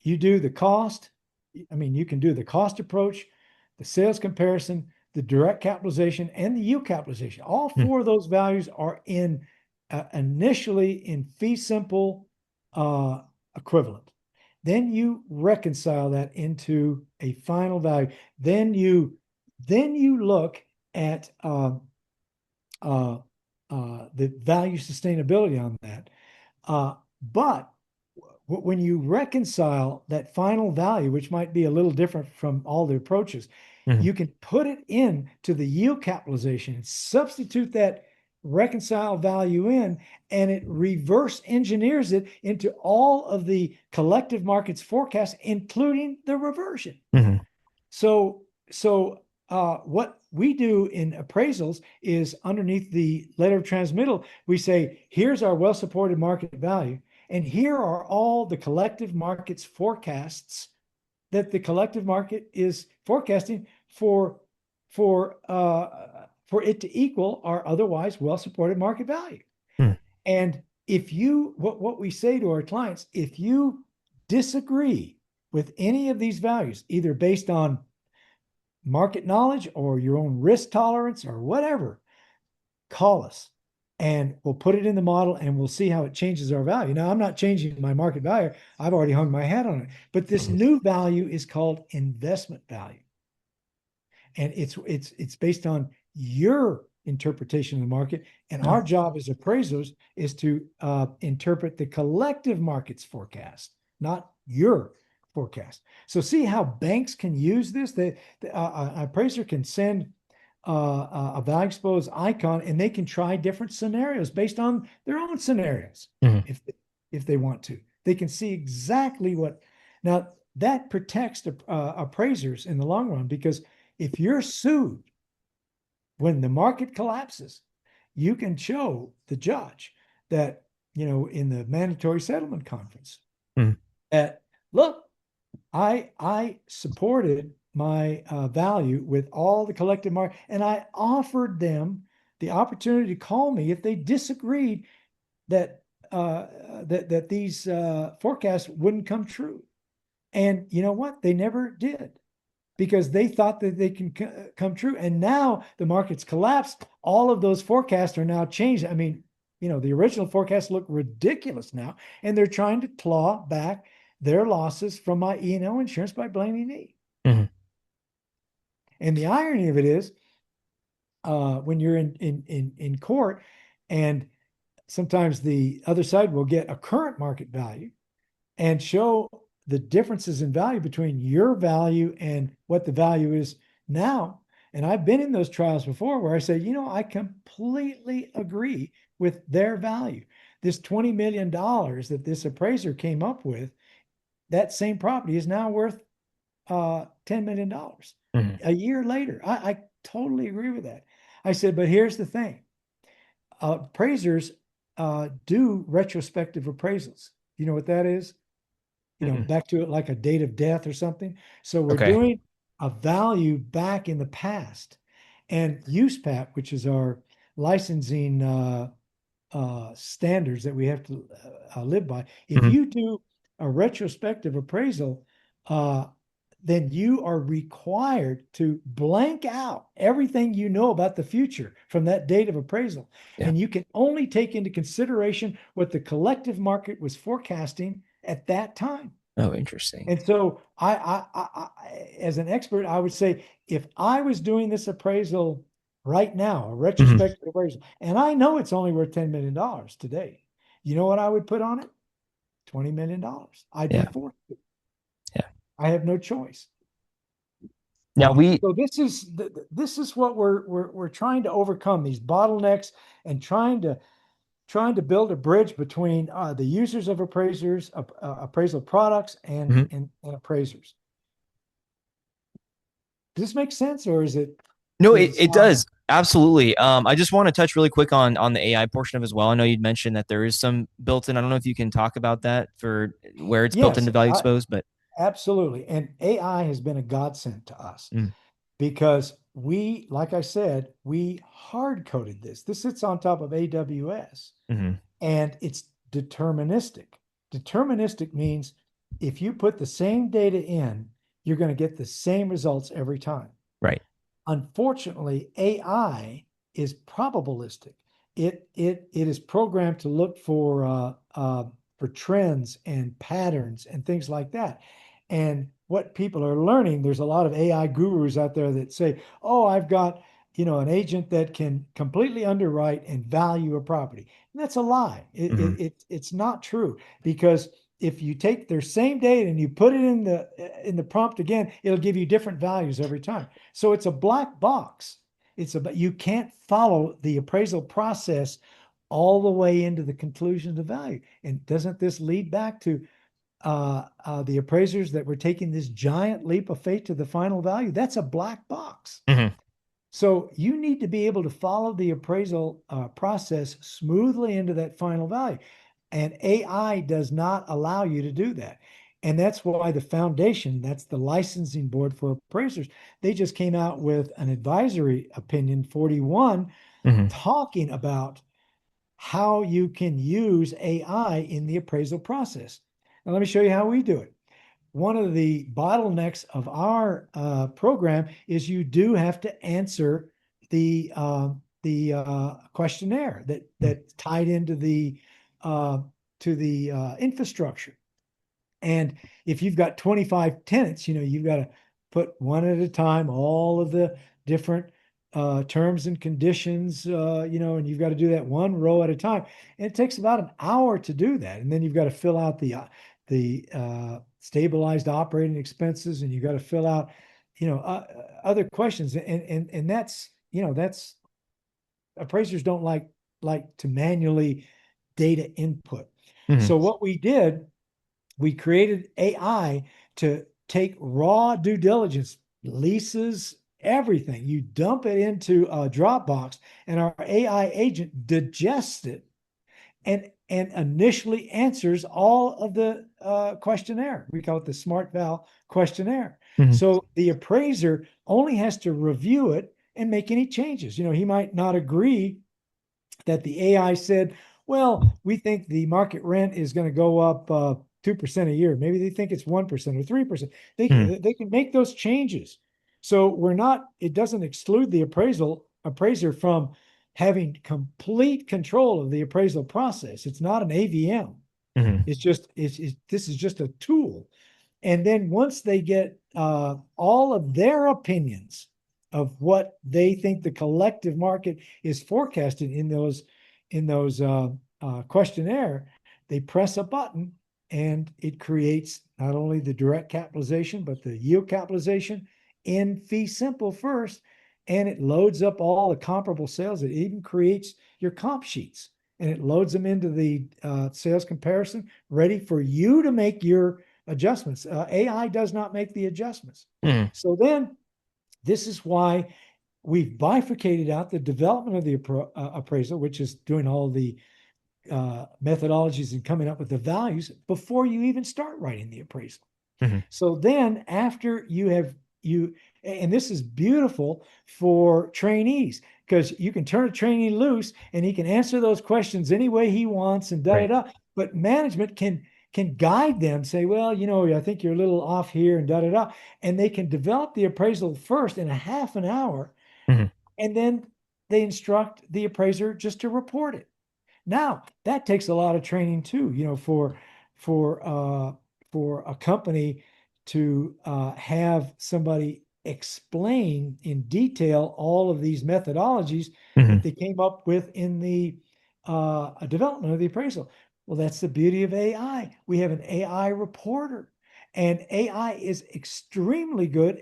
you do the cost. I mean, you can do the cost approach, the sales comparison, the direct capitalization, and the yield capitalization. All Mm. four of those values are in initially in fee simple equivalent. Then you reconcile that into a final value. Then you look at the value sustainability on that. But when you reconcile that final value, which might be a little different from all the approaches, Mhm. you can put it in to the yield capitalization and substitute that reconcile value in, and it reverse engineers it into all of the collective markets forecasts, including the reversion. Mhm. So what we do in appraisals is underneath the letter of transmittal, we say, here's our well-supported market value, and here are all the collective markets forecasts that the collective market is forecasting for it to equal our otherwise well-supported market value. Mm. And what we say to our clients, if you disagree with any of these values, either based on market knowledge or your own risk tolerance or whatever, call us and we'll put it in the model and we'll see how it changes our value. Now, I'm not changing my market value. I've already hung my hat on it. But this Mhm. new value is called investment value. And it's based on your interpretation of the market. And our Oh. job as appraisers is to interpret the collective market's forecast, not your forecast. So see how banks can use this. The appraiser can send a ValuExpose icon, and they can try different scenarios based on their own scenarios Mhm. if they want to. They can see exactly what. Now that protects the appraisers in the long run, because if you're sued when the market collapses, you can show the judge that, in the mandatory settlement conference, Mhm. that, look, I supported my value with all the collective market, and I offered them the opportunity to call me if they disagreed that that these forecasts wouldn't come true. And you know what? They never did, because they thought that they can come true. And now the market's collapsed. All of those forecasts are now changed. I mean, the original forecasts look ridiculous now, and they're trying to claw back their losses from my E&O insurance by blaming me. Mhm. And the irony of it is, when you're in court, and sometimes the other side will get a current market value and show the differences in value between your value and what the value is now. And I've been in those trials before where I say, I completely agree with their value. This $20 million that this appraiser came up with, that same property is now worth $10 million Mhm. a year later. I totally agree with that. I said, but here's the thing. Appraisers do retrospective appraisals. You know what that is? Mhm. Back to it like a date of death or something. So we're Okay. doing a value back in the past. And USPAP, which is our licensing standards that we have to live by, if Mhm. you do a retrospective appraisal, then you are required to blank out everything you know about the future from that date of appraisal. Yeah. And you can only take into consideration what the collective market was forecasting at that time. Oh, interesting. And so as an expert, I would say, if I was doing this appraisal right now, a Mhm. retrospective appraisal, and I know it's only worth $10 million today, you know what I would put on it? $20 million. I'd be Yeah. forced to. Yeah. I have no choice. Now we. So this is what we're trying to overcome, these bottlenecks, and trying to build a bridge between the users of appraisers, appraisal products, and, Mhm. and and appraisers. Does this make sense, or No, does it, it it sound? does. Absolutely. I just want to touch really quick on the AI portion of it as well. I know you'd mentioned that there is some built in. I don't know if you can talk about that for where it's built Yes, into Value Expose, but absolutely. And AI has been a godsend to us, mm, because like I said, we hard coded this. This sits on top of AWS, mhm. and it's deterministic. Deterministic means if you put the same data in, you're going to get the same results every time. Right. Unfortunately, AI is probabilistic. It is programmed to look for trends and patterns and things like that. And what people are learning, there's a lot of AI gurus out there that say, "Oh, I've got an agent that can completely underwrite and value a property." And that's a lie. Hmm. It's not true, because if you take their same data and you put it in the prompt again, it'll give you different values every time. So it's a black box. You can't follow the appraisal process all the way into the conclusion of value. And doesn't this lead back to the appraisers that were taking this giant leap of faith to the final value? That's a black box. Hmm. So you need to be able to follow the appraisal process smoothly into that final value. And AI does not allow you to do that. And that's why the foundation, that's the licensing board for appraisers, they just came out with an advisory opinion 41 Hmm. talking about how you can use AI in the appraisal process. Now, let me show you how we do it. One of the bottlenecks of our program is you do have to answer the questionnaire that's tied into uh, the infrastructure. And if you've got 25 tenants, you've got to put one at a time all of the different terms and conditions, and you've got to do that one row at a time. And it takes about an hour to do that. And then you've got to fill out the stabilized operating expenses, and you've got to fill out, other questions. And that's appraisers don't like to manually data input. Hmm. So what we did, we created AI to take raw due diligence, leases, everything. You dump it into a Dropbox, and our AI agent digests it and initially answers all of the questionnaire. We call it the Smart Val questionnaire. Hmm. So the appraiser only has to review it and make any changes. He might not agree that the AI said, well, we think the market rent is going to go up 2% a year. Maybe they think it's 1% or 3%. Hmm. They can make those changes. So it doesn't exclude the appraiser from having complete control of the appraisal process. It's not an AVM. Hmm. This is just a tool. And then once they get all of their opinions of what they think the collective market is forecasted in those questionnaire, they press a button and it creates not only the direct capitalization but the yield capitalization in fee simple first, and it loads up all the comparable sales. It even creates your comp sheets and it loads them into the sales comparison, ready for you to make your adjustments. AI does not make the adjustments. Hmm. So then this is why we've bifurcated out the development of the appraisal, which is doing all the methodologies and coming up with the values before you even start writing the appraisal. Hmm. So then after and this is beautiful for trainees, because you can turn a trainee loose and he can answer those questions any way he wants and da da Right. da. But management can guide them, say, well, I think you're a little off here and da da da. And they can develop the appraisal first in a half an hour, Hmm. and then they instruct the appraiser just to report it. Now, that takes a lot of training too, for uh, for a company to have somebody explain in detail all of these methodologies that Hmm. they came up with in the development of the appraisal. Well, that's the beauty of AI. We have an AI reporter, and AI is extremely good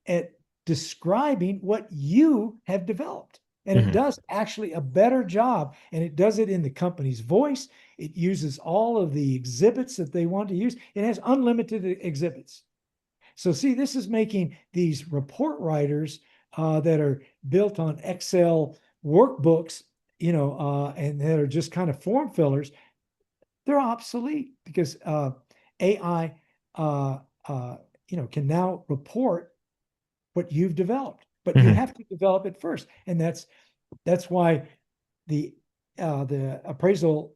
at describing what you have developed. And it Hmm. does actually a better job, and it does it in the company's voice. It uses all of the exhibits that they want to use. It has unlimited exhibits. So, see, this is making these report writers that are built on Excel workbooks, and that are just kind of form fillers, they're obsolete, because AI, uh, can now report what you've developed, but you Hmm. have to develop it first, and that's why the the appraisal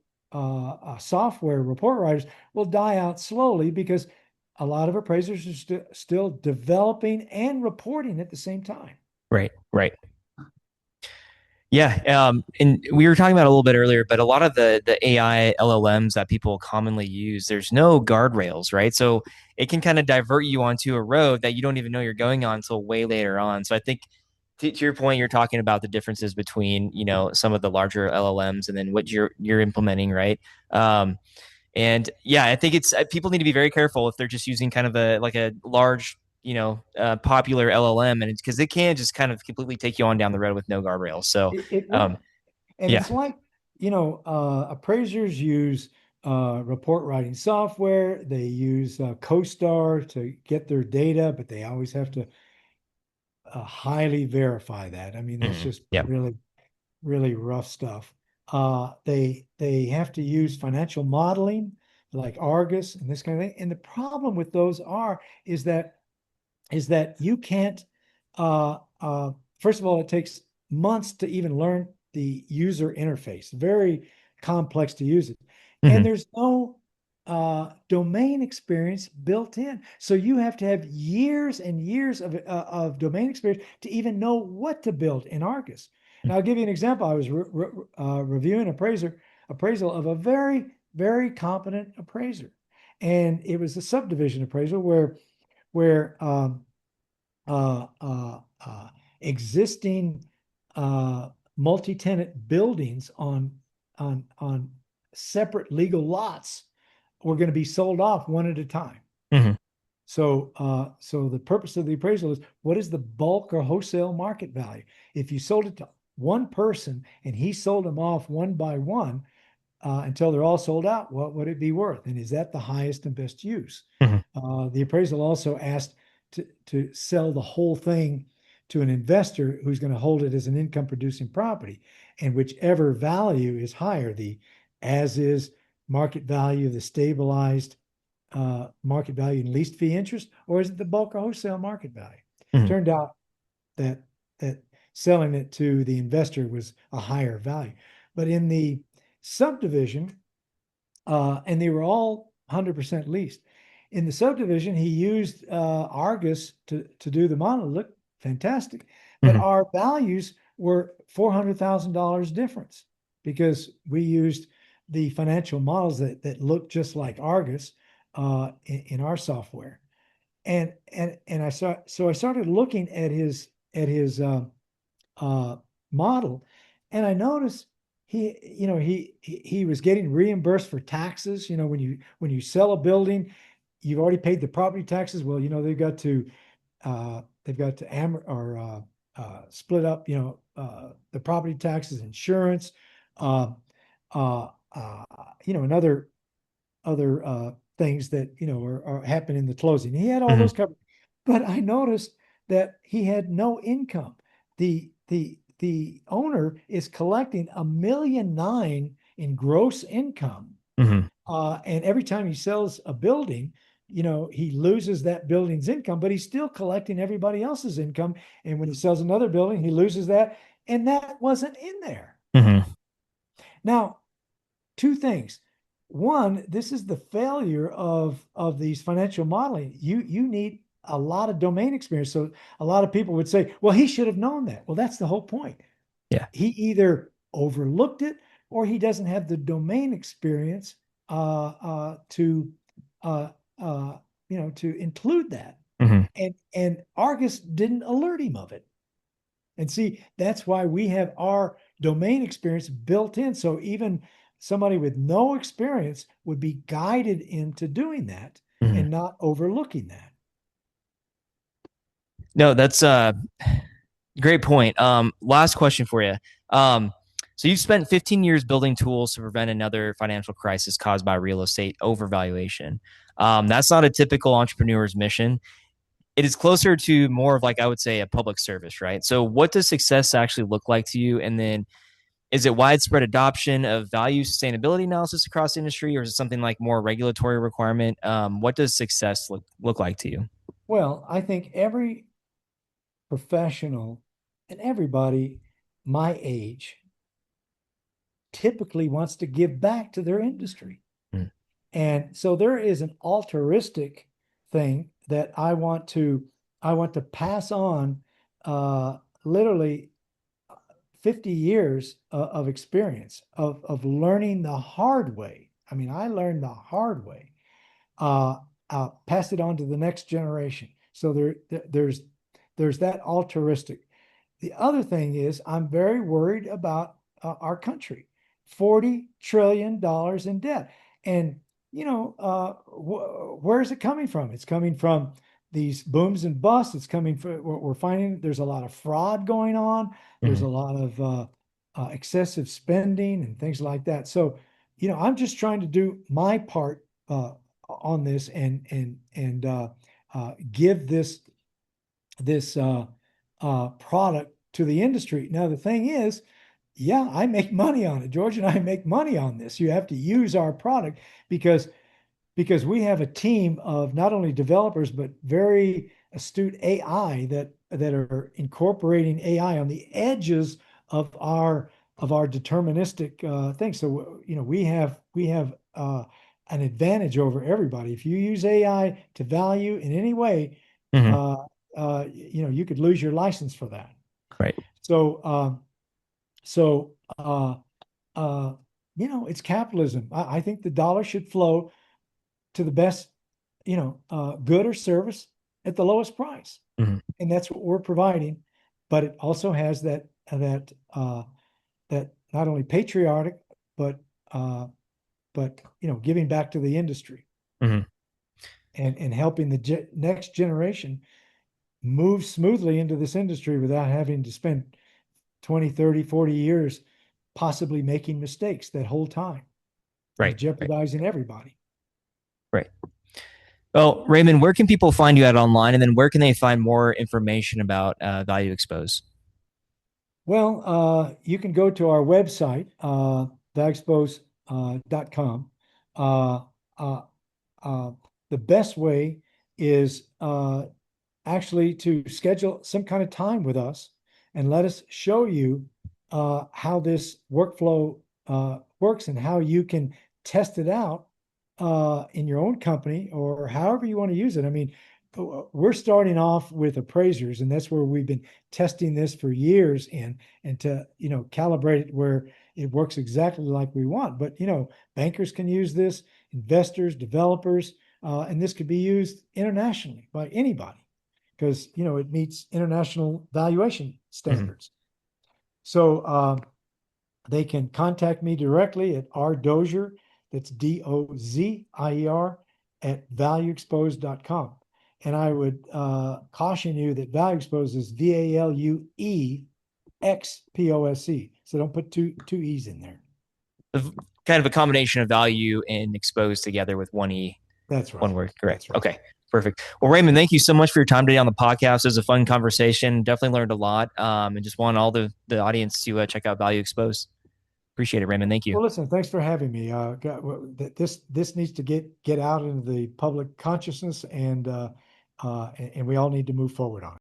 software report writers will die out slowly, because a lot of appraisers are still developing and reporting at the same time. Right, right. Yeah, and we were talking about it a little bit earlier, but a lot of the AI LLMs that people commonly use, there's no guardrails, right? So it can kind of divert you onto a road that you don't even know you're going on until way later on. So I think to your point, you're talking about the differences between, some of the larger LLMs and then what you're implementing, right? Um, and yeah, I think it's people need to be very careful if they're just using kind of a large, popular LLM, and it's because it can just kind of completely take you on down the road with no guardrails. So, It um, will. And yeah. it's like, appraisers use report writing software. They use CoStar to get their data, but they always have to highly verify that. I mean, that's just Yeah. really, really rough stuff. They have to use financial modeling like Argus and this kind of thing. And the problem with those is that you can't uh, uh, first of all, it takes months to even learn the user interface, very complex to use it, and Hmm. there's no domain experience built in, so you have to have years and years of domain experience to even know what to build in Argus. Now I'll give you an example. I was reviewing appraisal of a very, very competent appraiser, and it was a subdivision appraisal where uh, uh, uh, existing multi-tenant buildings on separate legal lots were going to be sold off one at a time. Hmm. So the purpose of the appraisal is, what is the bulk or wholesale market value? If you sold it to one person and he sold them off one by one until they're all sold out, what would it be worth? And is that the highest and best use? Hmm. The appraisal also asked to sell the whole thing to an investor who's going to hold it as an income producing property. And whichever value is higher, the as is market value, the stabilized market value and least fee interest, or is it the bulk or wholesale market value? Hmm. Turned out that that selling it to the investor was a higher value. But in the subdivision, and they were all 100% leased. In the subdivision, he used Argus to do the model. It looked fantastic, but Hmm. our values were $400,000 difference because we used the financial models that looked just like Argus in our software. And I started looking at his uh, model, and I noticed he was getting reimbursed for taxes. When you sell a building, you've already paid the property taxes. Well, they've got to split up the property taxes, insurance, uh, uh, uh, and other things that are happen in the closing. He had all Hmm. those covered, but I noticed that he had no income. The owner is collecting $1.9 million in gross income, Hmm. and every time he sells a building, he loses that building's income, but he's still collecting everybody else's income. And when he sells another building, he loses that, and that wasn't in there. Hmm. Now, two things. One, this is the failure of these financial modeling. You need a lot of domain experience. So a lot of people would say, well, he should have known that. Well, that's the whole point. Yeah. He either overlooked it or he doesn't have the domain experience to uh, uh, to include that. Hmm. And Argus didn't alert him of it. And see, that's why we have our domain experience built in. So even somebody with no experience would be guided into doing that Hmm. and not overlooking that. No, that's a great point. Last question for you. So you've spent 15 years building tools to prevent another financial crisis caused by real estate overvaluation. That's not a typical entrepreneur's mission. It is closer to more of, like, I would say, a public service, right? So what does success actually look like to you? And then is it widespread adoption of value sustainability analysis across the industry, or is it something like more regulatory requirement? What does success look like to you? Well, I think every professional and everybody my age typically wants to give back to their industry. Mm. And so there is an altruistic thing that I want to pass on literally 50 years of experience of learning the hard way. I mean, I learned the hard way. Uh, pass it on to the next generation. So there's that altruistic. The other thing is, I'm very worried about our country. $40 trillion in debt. And, where is it coming from? It's coming from these booms and busts. It's coming from, we're finding there's a lot of fraud going on. There's Hmm. a lot of excessive spending and things like that. So, I'm just trying to do my part on this and give this product to the industry. Now, the thing is, yeah, I make money on it. George and I make money on this. You have to use our product because we have a team of not only developers but very astute AI that are incorporating AI on the edges of our deterministic thing. So we have an advantage over everybody. If you use AI to value in any way, Hmm. uh, you could lose your license for that. Right. So so it's capitalism. I think the dollar should flow to the best, good or service at the lowest price, Hmm. and that's what we're providing. But it also has that not only patriotic, but uh, giving back to the industry Hmm. and helping the next generation move smoothly into this industry without having to spend 20, 30, 40 years possibly making mistakes that whole time, Right. Right. jeopardizing everybody. Right. Well, Raymond, where can people find you at online, and then where can they find more information about Value Expose? Well, you can go to our website, valuexpose.com. Uh, uh, uh, the best way is actually to schedule some kind of time with us and let us show you how this workflow works and how you can test it out in your own company or however you want to use it. I mean, we're starting off with appraisers, and that's where we've been testing this for years and to calibrate it where it works exactly like we want. But bankers can use this, investors, developers, and this could be used internationally by anybody because it meets international valuation Hmm. standards. So they can contact me directly at rdozier, that's Dozier, at valuexpose.com. And I would caution you that ValueXpose is ValuExpose. So don't put two E's in there. Kind of a combination of value and expose together with one E, That's one right. word. Correct. That's right. Okay. Perfect. Well, Raymond, thank you so much for your time today on the podcast. It was a fun conversation. Definitely learned a lot. And just want all the audience to check out Value Expose. Appreciate it, Raymond. Thank you. Well, listen, thanks for having me. This needs to get out into the public consciousness, and we all need to move forward on it.